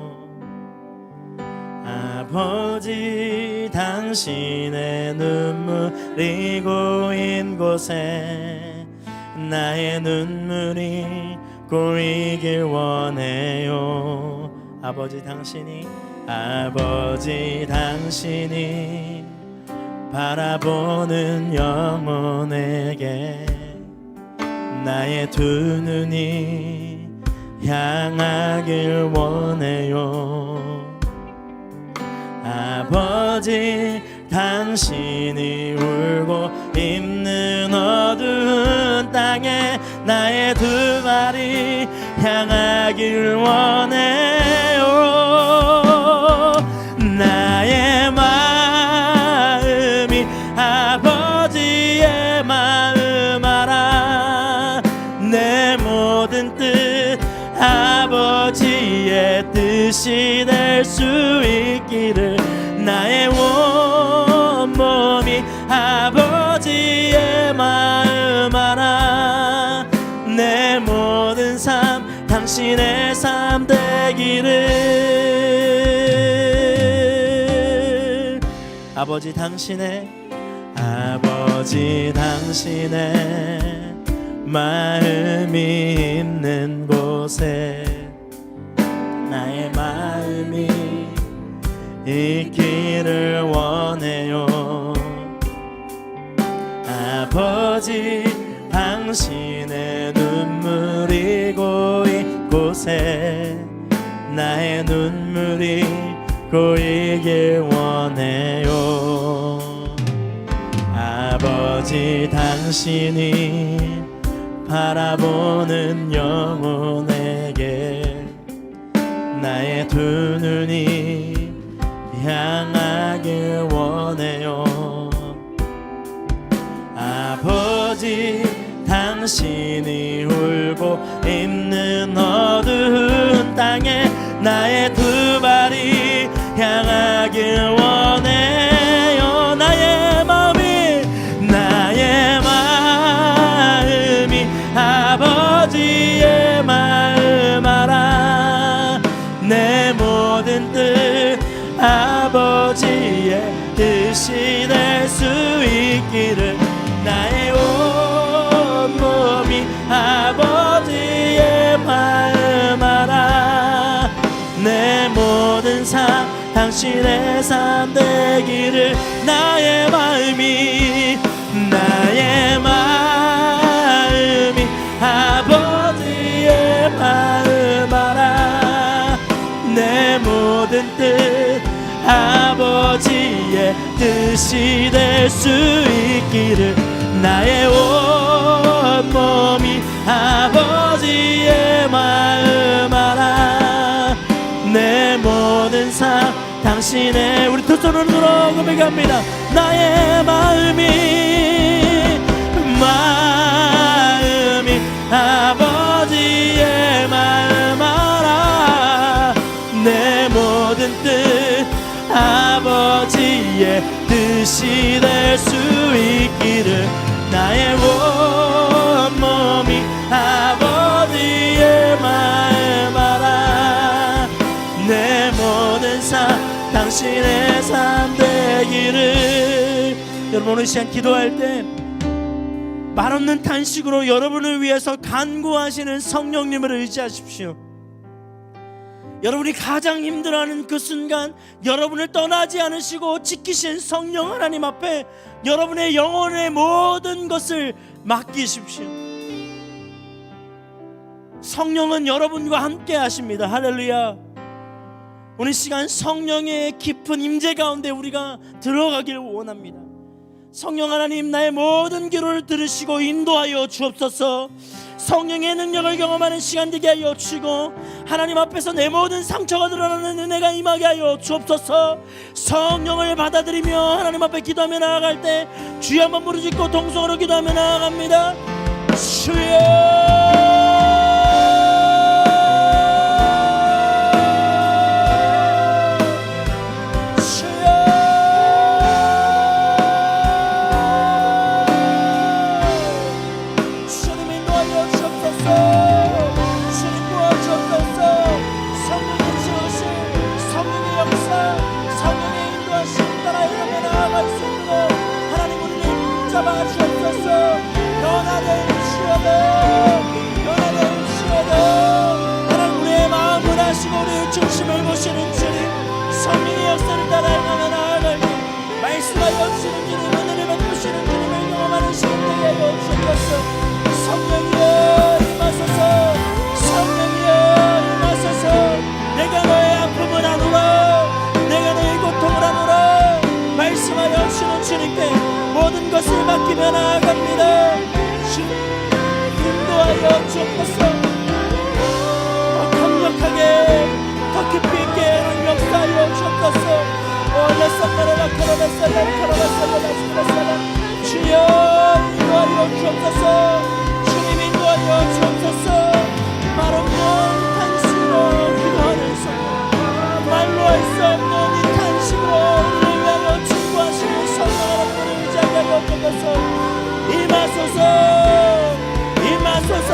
아버지, 당신의 눈물이 고인 곳에 나의 눈물이 고이길 원해요. 아버지, 당신이 바라보는 영혼에게 나의 두 눈이 향하길 원해요. 아버지, 당신이 울고 있는 어두운 땅에 나의 두 발이 향하길 원해요. 나의 마음이 아버지의 마음 알아. 내 모든 뜻 아버지의 뜻이 될 수 있기를. 나의 온몸이 아버지의 마음 알아. 내 모든 삶 당신의 삶 되기를. 아버지, 당신의 마음이 있는 곳에 나의 마음이 있기를 원해요. 아버지, 당신의 눈물이 고인 곳에 나의 눈물이 고이길 원해요. 아버지, 당신이 바라보는 영혼에게 나의 두 눈이 향하길 원해요. 아버지, 당신이 울고 있는 어두운 땅에 나의 두 발이 향하길 원해요. 나의 마음이 아버지의 마음 알아. 내 모든 뜻 아버지의 뜻이 될 수 있기를. 나의 온몸이 아버지의 마음 알아. 내 모든 삶 당신의 삶 되기를. 나의 마음이 아버지의 마음 알아. 내 모든 뜻 아버지의 뜻이 될 수 있기를. 나의 온몸이 아버지의 마음 알아. 내 모든 삶 당신의. 우리 두 손으로 들어 고백합니다. 나의 마음이 다시 될 수 있기를 나의 온몸이 아버지의 마음 알아. 내 모든 삶 당신의 삶 되기를. 여러분 오늘 시간 기도할 때 말없는 탄식으로 여러분을 위해서 간구하시는 성령님을 의지하십시오. 여러분이 가장 힘들어하는 그 순간 여러분을 떠나지 않으시고 지키신 성령 하나님 앞에 여러분의 영혼의 모든 것을 맡기십시오. 성령은 여러분과 함께 하십니다. 할렐루야. 오늘 시간 성령의 깊은 임재 가운데 우리가 들어가기를 원합니다. 성령 하나님, 나의 모든 기도를 들으시고 인도하여 주옵소서. 성령의 능력을 경험하는 시간 되게 하여 주시고 하나님 앞에서 내 모든 상처가 드러나는 은혜가 임하게 하여 주옵소서. 성령을 받아들이며 하나님 앞에 기도하며 나아갈 때 주여 한번 부르짖고 동성으로 기도하며 나아갑니다. 주여 중심을 보시는 주님, 성령의 역사를 따라 행하며 나아갈 때 말씀하여 주시는 주님, 은혜를 베푸시는 주님을 경험하는 시간 되게 하여 주옵소서. 성령이여 임하소서. 성령이여 임하소서. 내가 너의 아픔을 아노라. 내가 너의 고통을 아노라. 말씀하여 주시는 주님께 모든 것을 맡기며 나아갑니다. 주 인도하여 주옵소서. 더 강력하게 더 깊이 있게 역사하여 주옵소서. 주여 인도하여 주옵소서. 주님 인도하여 주옵소서. 말 없는 탄식으로 기도하는 성령, 말로 할 수 없는 이 탄식으로 우리를 위하여 충고하시는 성령 여러분을 의지하게 하여 주옵소서. 임하소서. 임하소서.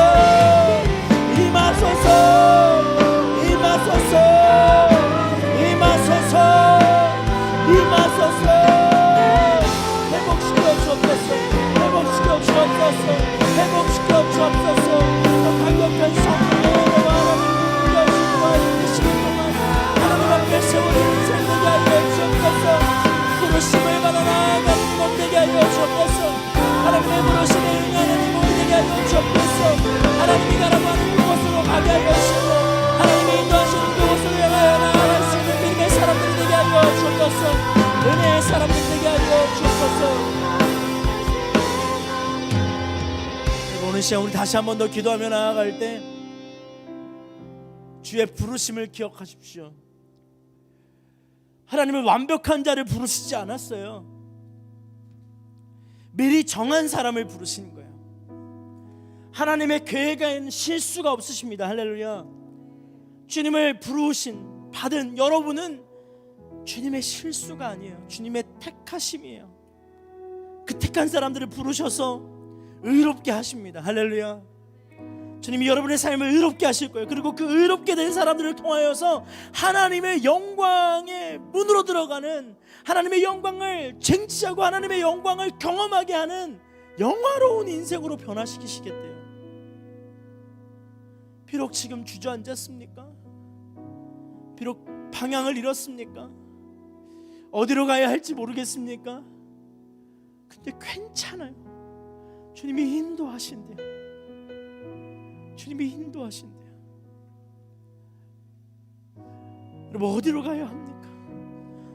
임하소서. 임하소서. 임하소서. 임하소서. 회복시켜 주옵소서. 회복시켜 주옵소서. 회복시켜 주옵소서. 더 강력한 성령의 은혜와 하나님 인도하시고 하시는 동안 하나님 앞에 세우는 인생 되게 하여 주옵소서. 부르심을 받아 나아가는 것 되게 하여 주옵소서. 하나님의 부르심에 응하는 몸이 되게 하여 주옵소서. 하나님이 가라고 하는 그곳으로 가게 하여 주시고 하나님의 인도하시는 그곳으로 향하여 나아갈 수 있는 믿음의 사람들이 되게 하여 주옵소서. 은혜의 사람들이 되게 하여 주옵소서. 오늘 시간 우리 다시 한 번 더 기도하며 나아갈 때 주의 부르심을 기억하십시오. 하나님은 완벽한 자를 부르시지 않았어요. 미리 정한 사람을 부르신 거예요. 하나님의 계획에는 실수가 없으십니다. 할렐루야. 주님을 부르신 받은 여러분은 주님의 실수가 아니에요. 주님의 택하심이에요. 그 택한 사람들을 부르셔서 의롭게 하십니다. 할렐루야. 주님이 여러분의 삶을 의롭게 하실 거예요. 그리고 그 의롭게 된 사람들을 통하여서 하나님의 영광의 문으로 들어가는, 하나님의 영광을 쟁취하고 하나님의 영광을 경험하게 하는 영화로운 인생으로 변화시키시겠대요. 비록 지금 주저앉았습니까? 비록 방향을 잃었습니까? 어디로 가야 할지 모르겠습니까? 근데 괜찮아요. 주님이 인도하신대요. 주님이 인도하신대요. 여러분 어디로 가야 합니까?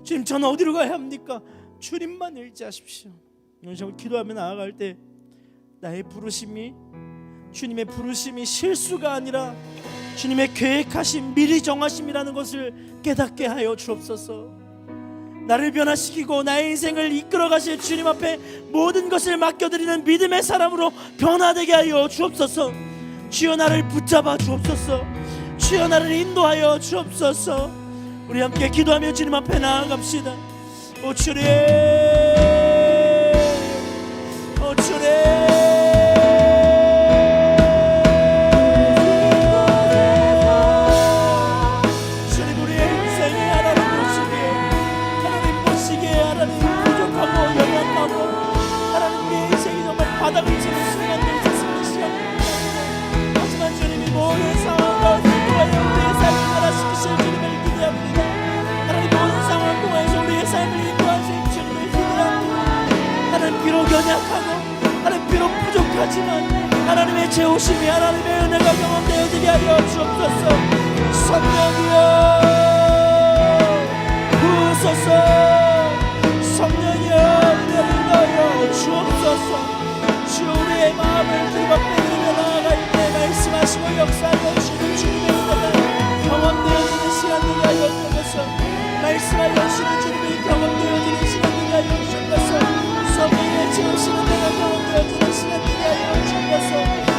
주님 저는 어디로 가야 합니까? 주님만 의지하십시오. 오늘 기도하며 나아갈 때 나의 부르심이, 주님의 부르심이 실수가 아니라 주님의 계획하심, 미리 정하심이라는 것을 깨닫게 하여 주옵소서. 나를 변화시키고 나의 인생을 이끌어 가실 주님 앞에 모든 것을 맡겨드리는 믿음의 사람으로 변화되게 하여 주옵소서. 주여 나를 붙잡아 주옵소서. 주여 나를 인도하여 주옵소서. 우리 함께 기도하며 주님 앞에 나아갑시다. 오 주님, 바닥을 치는 순간도 있었습니다. 시간입니다. 하지만 주님이 모든 상황 가운데 인도하여 우리의 삶을 변화시키실 주님을 기대합니다. 하나님 모든 상황 동안에서 우리의 삶을 인도하실 주님을 기대합니다. 하나님 비록 연약하고 하나님 비록 부족하지만 하나님의 재오심이 하나님의 은혜가 경험되어지게 하여 주옵소서. 성령이여 부으소서. 성령이여 은혜를 넣어 주옵소서. 주 우리의 마음을 주님 앞에 들며 나아갈 때 말씀하시고 역사하여 주시는 주님의 은혜가 경험되어지는 시간 되게 하여 주옵소서. 말씀하여 주시는 주님이 경험되어지는 시간 되게 하여 주옵소서. 성령의 지으시는 은혜가 경험되어지는 시간 되게 하여 주옵소서.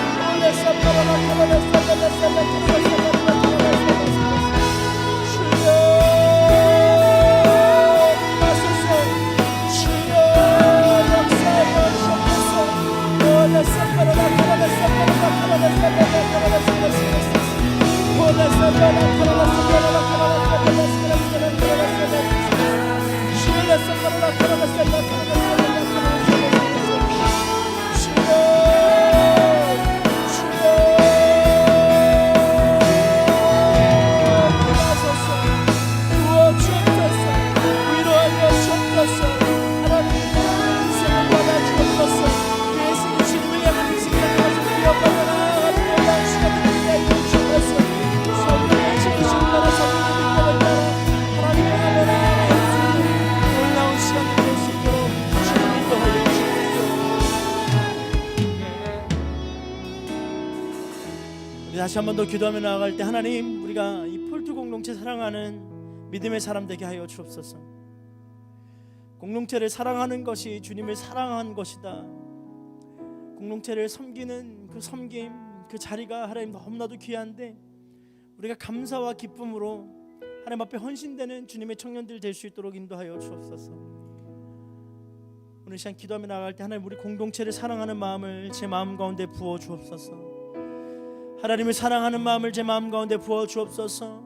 다시 한 번 더 기도하며 나아갈 때 하나님 우리가 이 폴트 공동체 사랑하는 믿음의 사람 되게 하여 주옵소서. 공동체를 사랑하는 것이 주님을 사랑한 것이다. 공동체를 섬기는 그 섬김 그 자리가 하나님 너무나도 귀한데 우리가 감사와 기쁨으로 하나님 앞에 헌신되는 주님의 청년들 될 수 있도록 인도하여 주옵소서. 오늘 시간 기도하며 나아갈 때 하나님 우리 공동체를 사랑하는 마음을 제 마음 가운데 부어 주옵소서. 하나님을 사랑하는 마음을 제 마음 가운데 부어 주옵소서.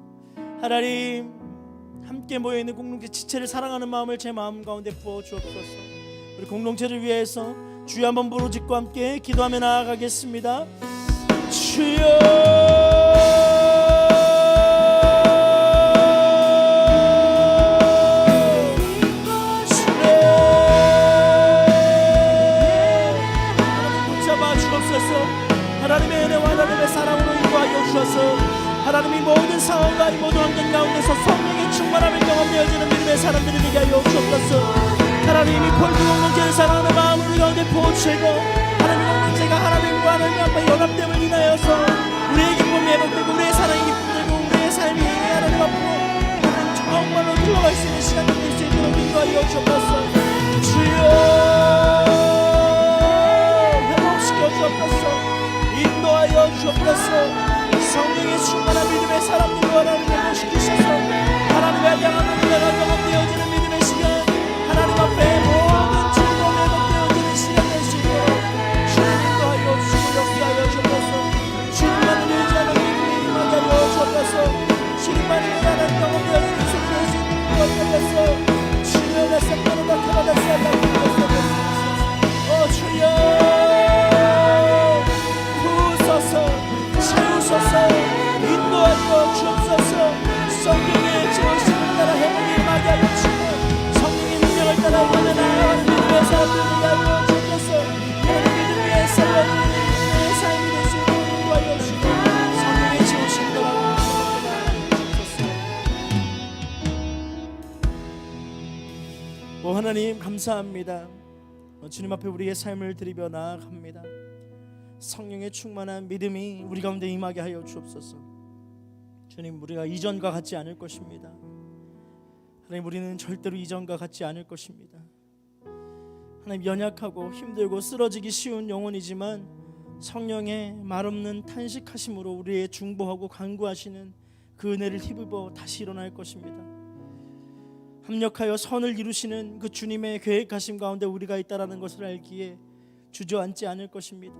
하나님 함께 모여있는 공동체 지체를 사랑하는 마음을 제 마음 가운데 부어 주옵소서. 우리 공동체를 위해서 주여 한번 부르짖고 함께 기도하며 나아가겠습니다. 주여 하나님의 은혜와 하나님의 사랑으로 인도하여 주셔서 하나님이 모든 상황과 이 모든 환경 가운데서 성령의 충만함을 경험되어지는 믿음의 사람들이 되게 하여 주옵소서. 하나님이 폴트 공동체를 사랑하는 마음을 우리 가운데 부어주시고 하나님 공동체가 하나님과 하나님 앞에 연합됨을 인하여서 우리의 기쁨이 회복되고 우리의 사랑이 기쁨되고 우리의 삶이 하나님 앞으로 하나님 정말로 흘러갈 수 있는 시간이 될 수 있도록 인도하여 주옵소서. 주여 회복시켜 주옵소서. 인도하여 주옵소서. 성령의 충만한 믿음의 사람들을 하나님 회복시키셔서 하나님을 향한 은혜가 경험되어지는 믿음의 시간 하나님 앞에 모든 즐거움이 회복되어지는 시간 될 수 있도록 주님 인도하여 주시고 역사하여 주옵소서. 주님만을 의지하는 믿음이 임하게 하여 주옵소서. 주님만을 의지하는 경험되어지는 인생이 될 수 있는 것 같아서 주여 내 생명을 바꿔달라 주여 채우소서. 인도하여 주옵소서. 성령의 채우심을 따라 회복이 임하게 하여 주시고 성령의 능력을 따라 일어나는 믿음의 사람들을 하여 주옵소서. 믿음 위에 살아가는 믿음의 삶이 될 수 있도록 인도하여 주시고 성령의 채우심을 따라 주옵소서. 하나님 감사합니다. 주님 앞에 우리의 삶을 드리며 나아갑니다. 성령의 충만한 믿음이 우리 가운데 임하게 하여 주옵소서. 주님 우리가 이전과 같지 않을 것입니다. 하나님 우리는 절대로 이전과 같지 않을 것입니다. 하나님 연약하고 힘들고 쓰러지기 쉬운 영혼이지만 성령의 말없는 탄식하심으로 우리의 중보하고 간구하시는 그 은혜를 힘입어 다시 일어날 것입니다. 합력하여 선을 이루시는 그 주님의 계획하심 가운데 우리가 있다라는 것을 알기에 주저앉지 않을 것입니다.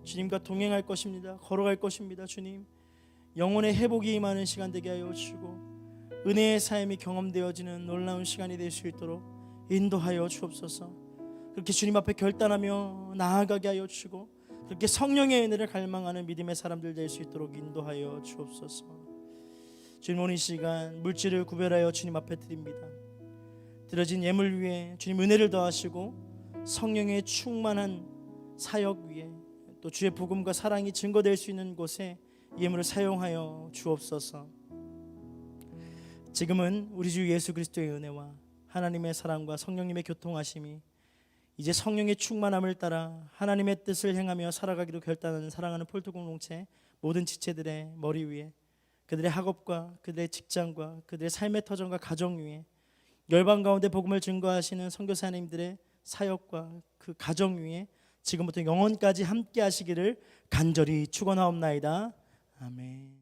주님과 동행할 것입니다. 걸어갈 것입니다. 주님 영혼의 회복이 임하는 시간 되게 하여 주시고 은혜의 삶이 경험되어지는 놀라운 시간이 될 수 있도록 인도하여 주옵소서. 그렇게 주님 앞에 결단하며 나아가게 하여 주시고 그렇게 성령의 은혜를 갈망하는 믿음의 사람들 될 수 있도록 인도하여 주옵소서. 주님, 오늘 이 시간 물질을 구별하여 주님 앞에 드립니다. 드려진 예물 위에 주님 은혜를 더하시고 성령의 충만한 사역 위에 또 주의 복음과 사랑이 증거될 수 있는 곳에 예물을 사용하여 주옵소서. 지금은 우리 주 예수 그리스도의 은혜와 하나님의 사랑과 성령님의 교통하심이 이제 성령의 충만함을 따라 하나님의 뜻을 행하며 살아가기로 결단하는 사랑하는 폴트 공동체 모든 지체들의 머리 위에, 그들의 학업과 그들의 직장과 그들의 삶의 터전과 가정 위에, 열방 가운데 복음을 증거하시는 선교사님들의 사역과 그 가정 위에 지금부터 영원까지 함께 하시기를 간절히 축원하옵나이다. 아멘.